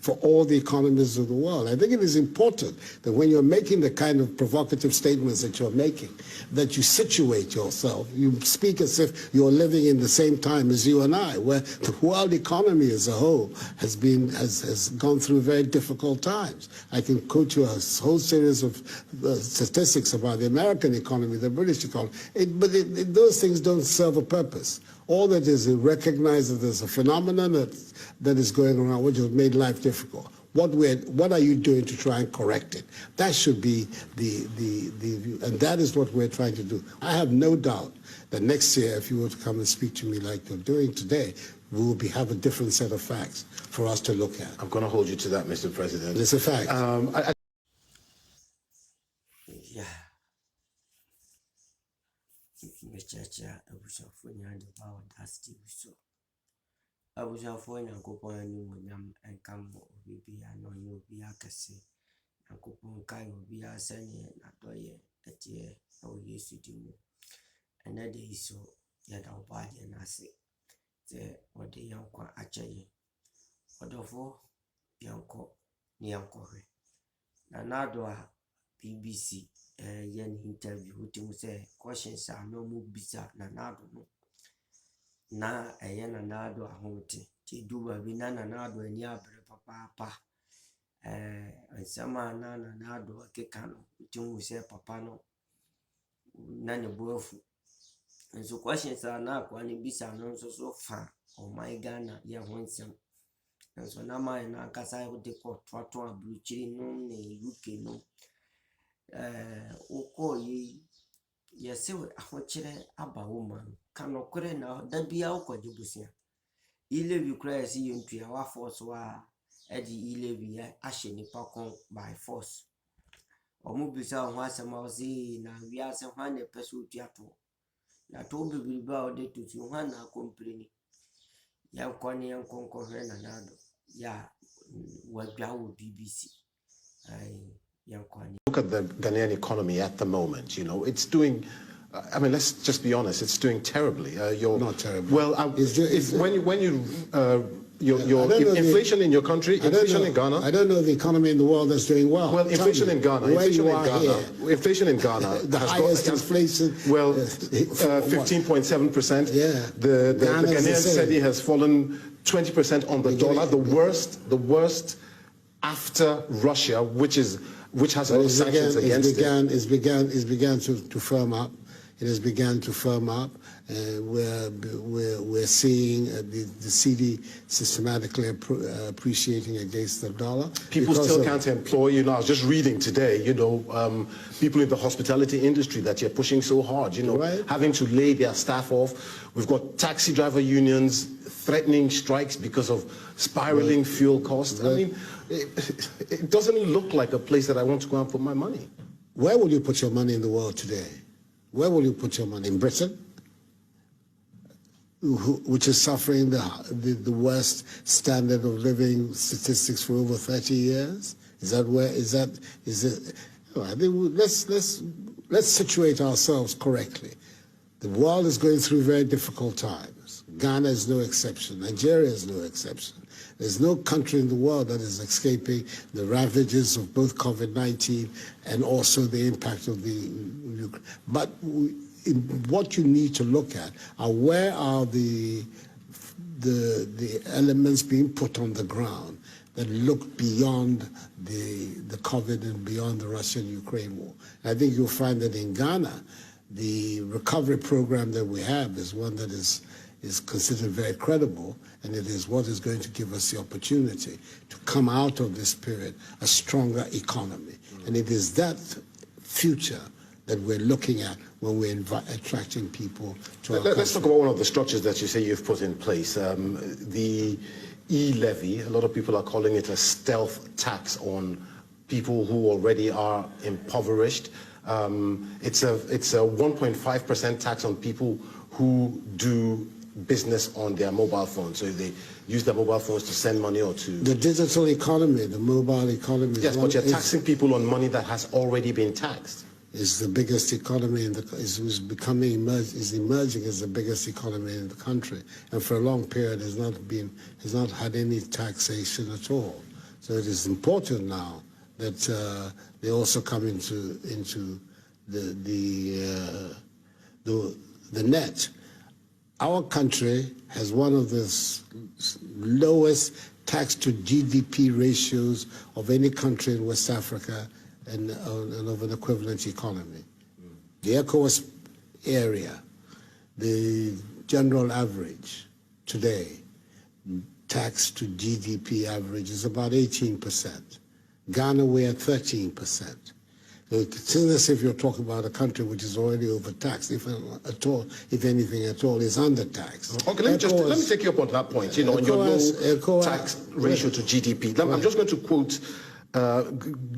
for all the economies of the world. I think it is important that when you're making the kind of provocative statements that you're making, that you situate yourself. You speak as if you're living in the same time as you and I, where the world economy as a whole has gone through very difficult times. I can quote you a whole series of statistics about the American economy, the British economy, but those things don't serve a purpose. All that is recognize that there's a phenomenon that is going around which has made life difficult. What are you doing to try and correct it? That should be the view, and that is what we're trying to do. I have no doubt that next year, if you were to come and speak to me like you're doing today, we will have a different set of facts for us to look at. I'm going to hold you to that, Mr. President. It's a fact. Yeah. Mechacha abusafo nyande ba audacity so abusafo nyankopon ani wonyam enkam obi ano ye obi akase nyankopon kai obi asanye nadoye etie o Yesu dimu enade iso ya da obaje na se te ode yankwa achaye odofo yanko ni yankohwe na nado a BBC yen interview with say questions are no more bizarre na nado no na na nado ahonte ti duba bi na nado ani abre papa ansama na nado akeka no timu say papa no na ne boafu enso questions are na kwa ni bisa no so fa oh my Ghana ya honsem enso na mai na kasa ko de ko to abruchiri no ne UK no okoyi yesewe ahochire aba woman kanokore na dabia okwajibusia ile bi kra si yentua wa force wa edi ile bi ahye nipa kon by force omubisa ho asema ozi na wiase hwan ne peso tuato na to bibiriba ode tutu hwan na kompreni ya kwani yankonko hwe na nado ya wadwa wo BBC Look at the Ghanaian economy at the moment. You know, it's doing. I mean, let's just be honest. It's doing terribly. Not terribly. Well, your inflation in your country, inflation in Ghana. I don't know the economy in the world that's doing well. Well, inflation in Ghana. Inflation in Ghana. The highest inflation. Well, 15.7%. Yeah. The Ghanaian cedi has fallen 20% on the dollar. The worst after Russia, which has a lot of sanctions against it. It's began to firm up. It has begun to firm up. We're seeing the cedi systematically appreciating against the dollar. People still can't employ. You know, I was just reading today. You know, people in the hospitality industry that you're pushing so hard. You know, right. Having to lay their staff off. We've got taxi driver unions threatening strikes because of spiraling fuel costs. I mean, it doesn't look like a place that I want to go and put my money. Where will you put your money in the world today? Where will you put your money? In Britain, which is suffering the worst standard of living statistics for over 30 years? Is it? I think let's situate ourselves correctly. The world is going through very difficult times. Ghana is no exception. Nigeria is no exception. There's no country in the world that is escaping the ravages of both COVID-19 and also the impact of the Ukraine. But what you need to look at are where are the elements being put on the ground that look beyond the COVID and beyond the Russian-Ukraine war. And I think you'll find that in Ghana, the recovery program that we have is one that is considered very credible, and it is what is going to give us the opportunity to come out of this period a stronger economy. And it is that future that we're looking at when we're attracting people to our country. Let's talk about one of the structures that you say you've put in place. The e-levy, a lot of people are calling it a stealth tax on people who already are impoverished. It's a 1.5% tax on people who do business on their mobile phones. So they use their mobile phones to send money or to... The digital economy, the mobile economy. Yes, but you're taxing people on money that has already been taxed. Is the biggest economy in the is emerging as the biggest economy in the country, and for a long period has not had any taxation at all. So it is important now that they also come into the net. Our country has one of the lowest tax to GDP ratios of any country in West Africa and of an equivalent economy. The ECOWAS area, the general average today, tax to GDP average is about 18%. Ghana, we're at 13%. It's as if you're talking about a country which is already overtaxed, if anything at all, is undertaxed. Okay, let me take you up on that point. On your low tax ratio to GDP. I'm just going to quote,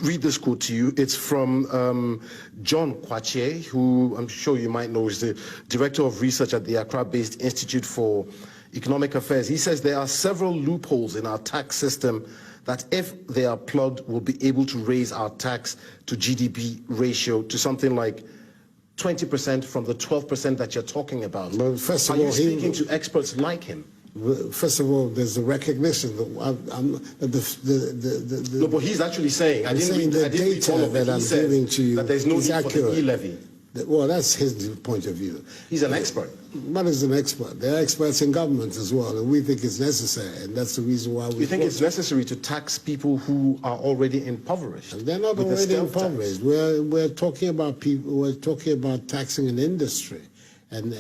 read this quote to you. It's from John Kwache, who I'm sure you might know is the director of research at the Accra-based Institute for Economic Affairs. He says there are several loopholes in our tax system that if they are plugged, will be able to raise our tax to GDP ratio to something like 20% from the 12% that you're talking about. Well, first of Are all, you speaking to experts like him? First of all, there's a recognition that no, but he's actually saying, I didn't read all of it. That I'm giving to you that there's no need for the e-levy. Well, that's his point of view. He's an expert. But he's an expert. There are experts in government as well, and we think it's necessary, and that's the reason why we... You think it's necessary to tax people who are already impoverished? And they're not already impoverished. We're talking about people. We're talking about taxing an industry and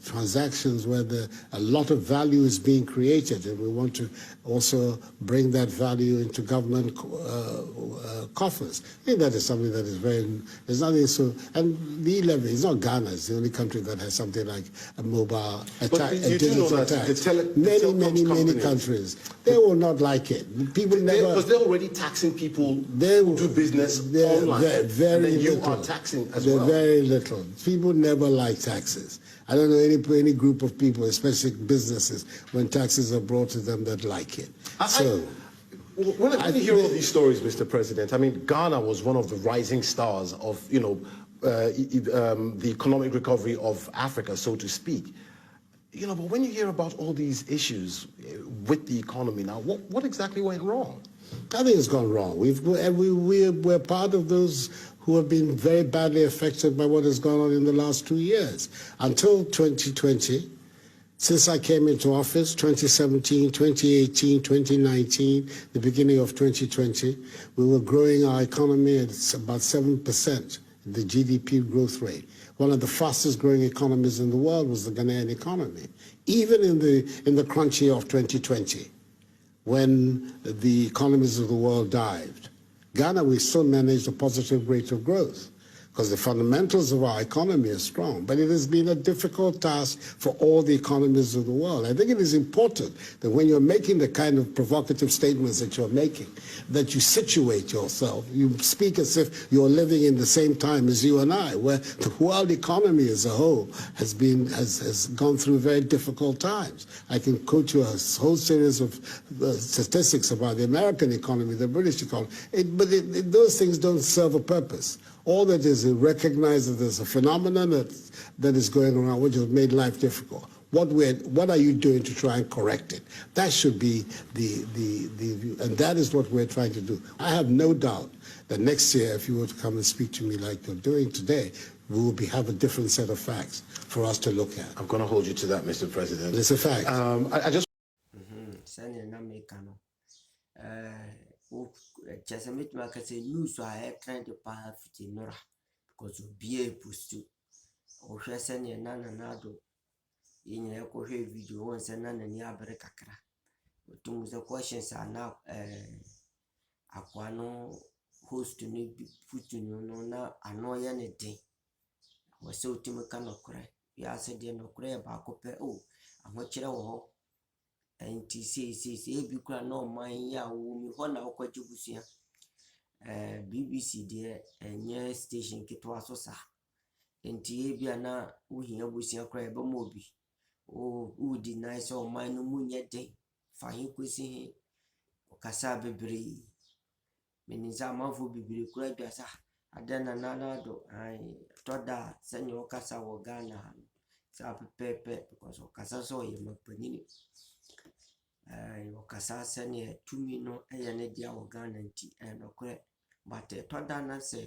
transactions where a lot of value is being created, and we want to also bring that value into government coffers. I think that is something that is there's nothing so, and the levy is not Ghana, it's the only country that has something like a mobile attack, a digital attack. Many countries, they will not like it. People never... Because they're already taxing people who do business online, and then you are taxing as well. Very little. People never like taxes. I don't know any group of people, especially businesses, when taxes are brought to them that like it. When I hear all these stories, Mr. President, I mean, Ghana was one of the rising stars of, the economic recovery of Africa, so to speak. But when you hear about all these issues with the economy now, what exactly went wrong? I think it's gone wrong. We're part of those who have been very badly affected by what has gone on in the last 2 years. Until 2020, since I came into office, 2017, 2018, 2019, the beginning of 2020, we were growing our economy at about 7%, the GDP growth rate. One of the fastest growing economies in the world was the Ghanaian economy, even in the crunch year of 2020, when the economies of the world dived. Ghana, we still managed a positive rate of growth because the fundamentals of our economy are strong. But it has been a difficult task for all the economies of the world. I think it is important that when you're making the kind of provocative statements that you're making, that you situate yourself. You speak as if you're living in the same time as you and I, where the world economy as a whole has gone through very difficult times. I can quote you a whole series of statistics about the American economy, the British economy, but those things don't serve a purpose. All that is recognize that there's a phenomenon that is going around which has made life difficult. What are you doing to try and correct it? That should be the view, and that is what we're trying to do. I have no doubt that next year, if you were to come and speak to me like you're doing today, we will have a different set of facts for us to look at. I'm going to hold you to that, Mr. President. It's a fact. I just... Just a bit like I say, news I had trying to pass it Nora because of beer post to or send your nana nado in your video once and none and yaberekakra. But the questions are now aquano host to need put to no now annoy anything. Was so Timokano cry. We asked them no cry about copper. Oh, I'm what you and say, you can know my ya woman, one hour quite you BBC dear and your station Kitwasosa. And Tiabiana, who here was your crab or mobi. Oh, who denies all my no moon yet day. Fine, quizzing him. Casabe bree. Menizama for be great as I done another. I thought that Senor Casa or Ghana. Sape pepe because of Casaso, you know, panini. wɔkasa sɛneɛ tumi no ɛyɛ ne deɛ wɔ Ghana nti ɛnokorɛ but ɛtɔda na sɛ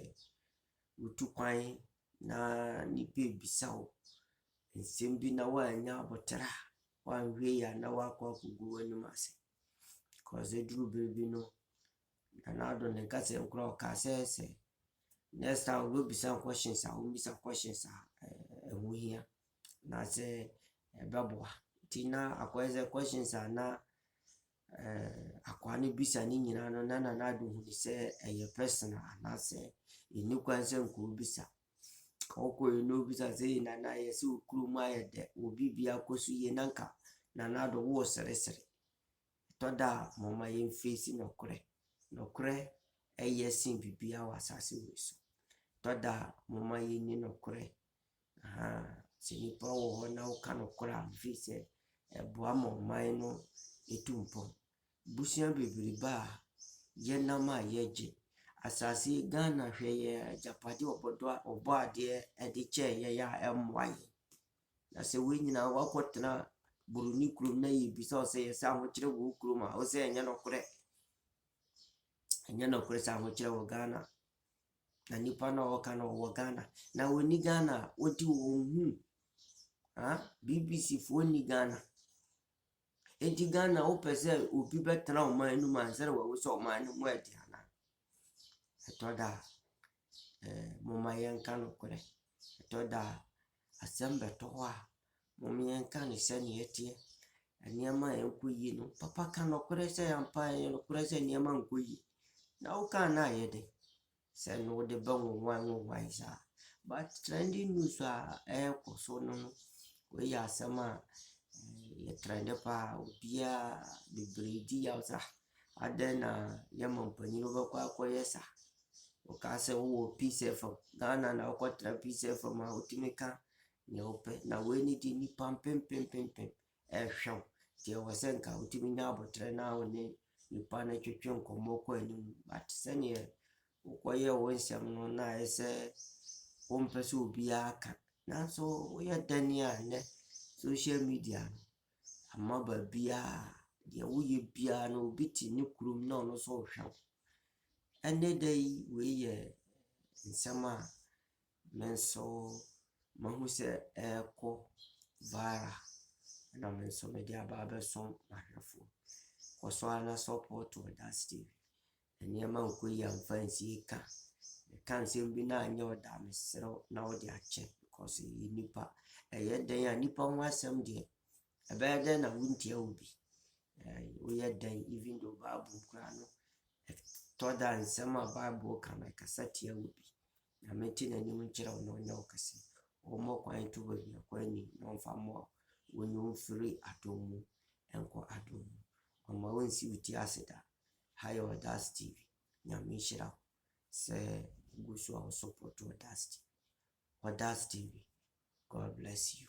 wotu kwan na nipa ebisa wo nsɛm bi na woanya abotire a wanhwɛ yi a na wakɔ akɔgu w'anim ase cause ɛduru baabi no na Addo ne nkasa nkora ɔka sɛ next time wobɛbisa questions a wommisa questions a ɛho hia na sɛ ɛbɛboa nti na akɔyɛ sɛ questions a na akwa no bisa ne nyinaa no na Addo hunu sɛ ɛyɛ personal anaasɛ ɛni kwan sɛ nkɔ bisa ɔkɔ no bisa sɛ na yɛ sɛ okurum ayɛ dɛ obi bia kɔ so yie na nka na Addo wo seresere tɔda mama yɛn face nokorɛ ɛyɛ sin bibia wɔ asase wɔ so tɔda mama yɛn ni nokorɛ sɛ nipa wɔ hɔ na woka nokorɛ a mfi sɛ ɛboa ma ɔman no ɛtu mpɔn busua bebrebe a yɛnam a yɛgye asase Ghana hwɛ yɛ japade ɔbɔ adeɛ ɛde kyɛ yɛ a ɛmmoa yɛ na sɛ wo nyinaa wakɔtena buruni kurom na yɛbisa sɛ yɛsɛ ahokyerɛ wɔ kurom a wo sɛ ɛnyɛ nokorɛ sɛ ahokyerɛ wɔ Ghana na nipa na ɔka na ɔwɔ Ghana na wɔni Ghana wɔdi wɔn hu BBC foɔ ni Ghana enti Ghana wopɛ sɛ obi bɛtena ɔman no mu ansɛ na wɔwo sɛ ɔman no mu ɛde ana ɛtɔda moma yɛnka nokorɛ ɛtɔda asɛm bɛtɔ hɔ a moma yɛnka ne sɛ ne yɛteɛ nneɛma a ɛnkɔ yie no papa ka nokorɛ sɛ yɛmpa ɛyɛ nokorɛ sɛ nneɛma nkɔ yie na woka na ayɛ dɛ sɛ no wode bɛ nwanwan saa but trending news a ɛkɔ so no wɔyɛ asɛm a yɛ trend pa obia bebree di yaw sa adɛn na yɛma mpanyin bɛkɔ akɔyɛ sa woka sɛ wowɔ peace FM Ghana na wokɔtra peace FM a wotumi ka nea wopɛ na wɔni di nipa mpempempempem ɛhwɛw deɛ wɔ sɛ nka wotumi nya abotire na wo ne nipa no twetwe nkɔmmɔ kɔ anim but sɛneɛ wokɔyɛ wo nsɛm no na ayɛ sɛ wompɛ sɛ obiara ka nanso woyɛ dani a nnɛ social media no ama baabia deɛ woyɛ biara no obi te ne kurom na ɔno so hwɛ ɛnɛ da yi woyɛ nsɛm a menso mahu sɛ ɛkɔ viral na menso mede aba abɛsom mahwɛfoɔ kɔso ana support wɔ that TV nneɛma nkɔ yi amfa nsie ka ɛka nsɛm bi na anyɛ ɔda meserew na wode akyɛ because yɛ nipa ɛyɛ dɛn a nipa ho asɛm deɛ ɛbɛyɛ dɛn na wontia wo bi woyɛ dɛn even though Bible kora no tɔda nsɛm a Bible ka no ɛkasa tia wo bi na mente n'anim nkyerɛ wo na ɔnyɛ wo kɛse ɔmmɔ kwan to baabi akɔ ani na ɔmfa mmɔ wɔnyɛ mfiri adom mu ɛnkɔ adom mu ɔma wɔnsi wo ti ase da ha yɛ Ɔdas TV nyame nhyira wo sɛ gu so a wo support Ɔdas TV God bless you.